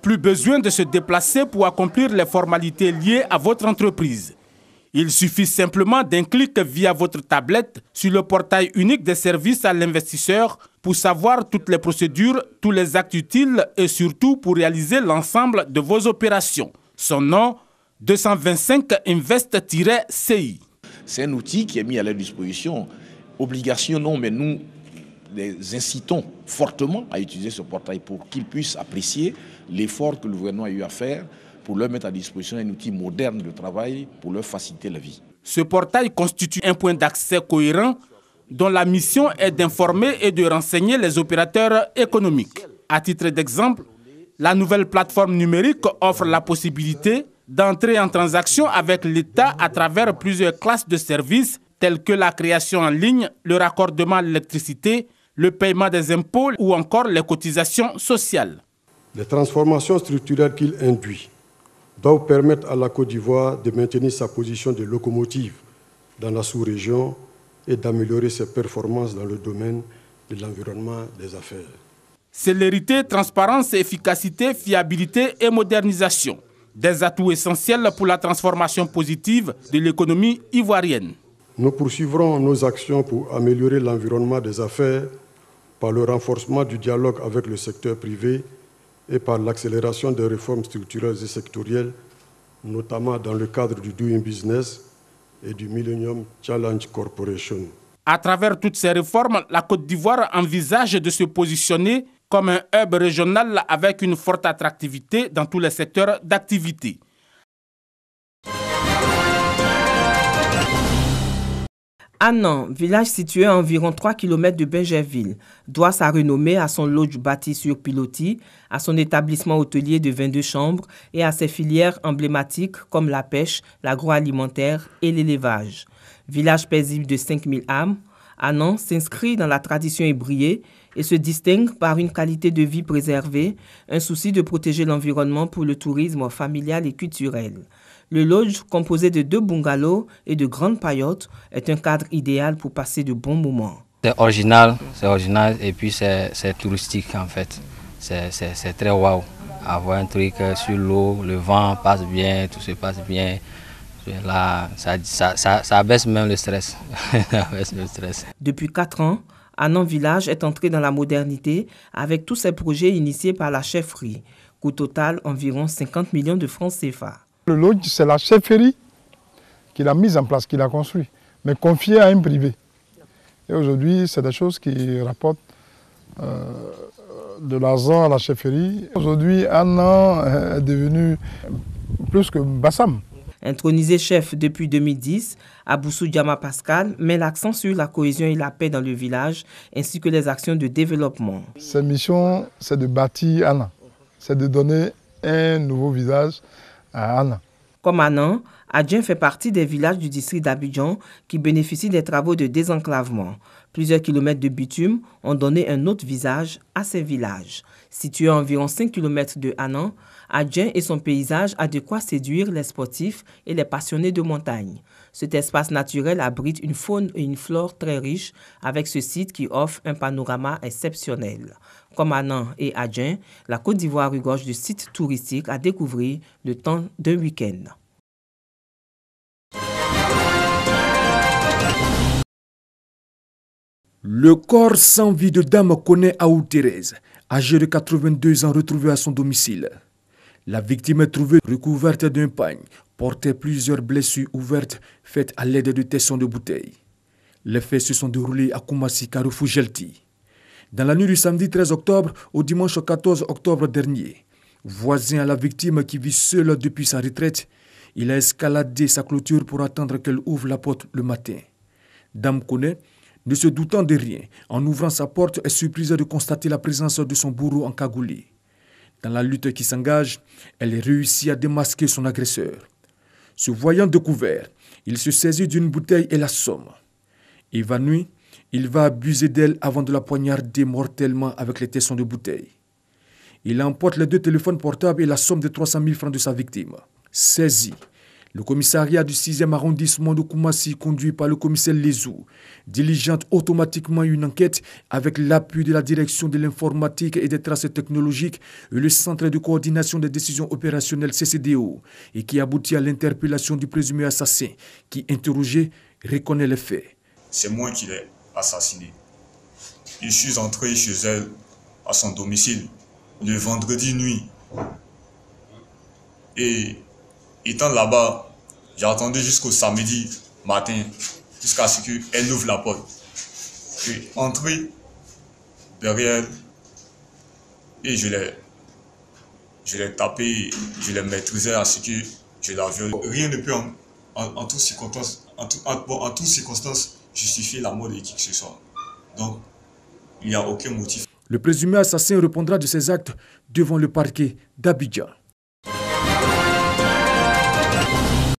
Plus besoin de se déplacer pour accomplir les formalités liées à votre entreprise. Il suffit simplement d'un clic via votre tablette sur le portail unique des services à l'investisseur pour savoir toutes les procédures, tous les actes utiles et surtout pour réaliser l'ensemble de vos opérations. Son nom, 225 Invest-CI. C'est un outil qui est mis à leur disposition. Obligation non, mais nous les incitons fortement à utiliser ce portail pour qu'ils puissent apprécier l'effort que le gouvernement a eu à faire pour leur mettre à disposition un outil moderne de travail pour leur faciliter la vie. Ce portail constitue un point d'accès cohérent dont la mission est d'informer et de renseigner les opérateurs économiques. À titre d'exemple, la nouvelle plateforme numérique offre la possibilité d'entrer en transaction avec l'État à travers plusieurs classes de services tels que la création en ligne, le raccordement à l'électricité, le paiement des impôts ou encore les cotisations sociales. Les transformations structurelles qu'il induit doivent permettre à la Côte d'Ivoire de maintenir sa position de locomotive dans la sous-région et d'améliorer ses performances dans le domaine de l'environnement des affaires. Célérité, transparence, efficacité, fiabilité et modernisation. Des atouts essentiels pour la transformation positive de l'économie ivoirienne. Nous poursuivrons nos actions pour améliorer l'environnement des affaires par le renforcement du dialogue avec le secteur privé et par l'accélération des réformes structurelles et sectorielles, notamment dans le cadre du Doing Business et du Millennium Challenge Corporation. À travers toutes ces réformes, la Côte d'Ivoire envisage de se positionner comme un hub régional avec une forte attractivité dans tous les secteurs d'activité. Anan, village situé à environ 3 km de Benjerville, doit sa renommée à son lodge bâti sur pilotis, à son établissement hôtelier de 22 chambres et à ses filières emblématiques comme la pêche, l'agroalimentaire et l'élevage. Village paisible de 5000 âmes, Anan s'inscrit dans la tradition ébriée et se distingue par une qualité de vie préservée, un souci de protéger l'environnement pour le tourisme familial et culturel. Le lodge, composé de 2 bungalows et de grandes paillotes, est un cadre idéal pour passer de bons moments. C'est original et puis c'est touristique en fait. C'est très waouh. Avoir un truc sur l'eau, le vent passe bien, tout se passe bien. Là, ça abaisse même le stress. Depuis 4 ans, Anan Village est entré dans la modernité avec tous ses projets initiés par la chefferie. Coût total environ 50 millions de francs CFA. Le lodge, c'est la chefferie qui l'a mise en place, qui l'a construit, mais confié à un privé. Et aujourd'hui, c'est des choses qui rapportent de l'argent à la chefferie. Aujourd'hui, Anan est devenu plus que Bassam. Intronisé chef depuis 2010, Aboussou Diama Pascal met l'accent sur la cohésion et la paix dans le village, ainsi que les actions de développement. Sa mission, c'est de bâtir Anan, c'est de donner un nouveau visage à Anan. Comme Anan, Adjen fait partie des villages du district d'Abidjan qui bénéficient des travaux de désenclavement. Plusieurs kilomètres de bitume ont donné un autre visage à ces villages. Situé à environ 5 km de Anan, Adjen et son paysage a de quoi séduire les sportifs et les passionnés de montagne. Cet espace naturel abrite une faune et une flore très riches avec ce site qui offre un panorama exceptionnel. Comme Anan et Adjen, la Côte d'Ivoire regorge de sites touristiques à découvrir le temps d'un week-end. Le corps sans vie de Dame Koné Aou Thérèse, âgée de 82 ans, retrouvée à son domicile. La victime est trouvée recouverte d'un pagne, portait plusieurs blessures ouvertes faites à l'aide de tessons de bouteilles. Les faits se sont déroulés à Koumassi, Carrefour Gelti. Dans la nuit du samedi 13 octobre au dimanche 14 octobre dernier, voisin à la victime qui vit seule depuis sa retraite, il a escaladé sa clôture pour attendre qu'elle ouvre la porte le matin. Dame Koné, ne se doutant de rien, en ouvrant sa porte, est surprise de constater la présence de son bourreau encagoulé. Dans la lutte qui s'engage, elle réussit à démasquer son agresseur. Se voyant découvert, il se saisit d'une bouteille et l'assomme. Évanoui, il va abuser d'elle avant de la poignarder mortellement avec les tessons de bouteille. Il emporte les 2 téléphones portables et la somme de 300 000 francs de sa victime. Saisi, Le commissariat du 6e arrondissement de Koumassi, conduit par le commissaire Lezou, diligente automatiquement une enquête avec l'appui de la direction de l'informatique et des traces technologiques et le centre de coordination des décisions opérationnelles CCDO, et qui aboutit à l'interpellation du présumé assassin qui, interrogé, reconnaît les faits. C'est moi qui l'ai assassiné. Je suis entré chez elle à son domicile le vendredi nuit. Et étant là-bas, j'ai attendu jusqu'au samedi matin, jusqu'à ce qu'elle ouvre la porte. Et entré derrière elle, et je l'ai tapé, je l'ai maîtrisé à ce que je la viole. Rien ne peut en toutes circonstances justifier la mort de qui que ce soit. Donc, il n'y a aucun motif. Le présumé assassin répondra de ses actes devant le parquet d'Abidjan.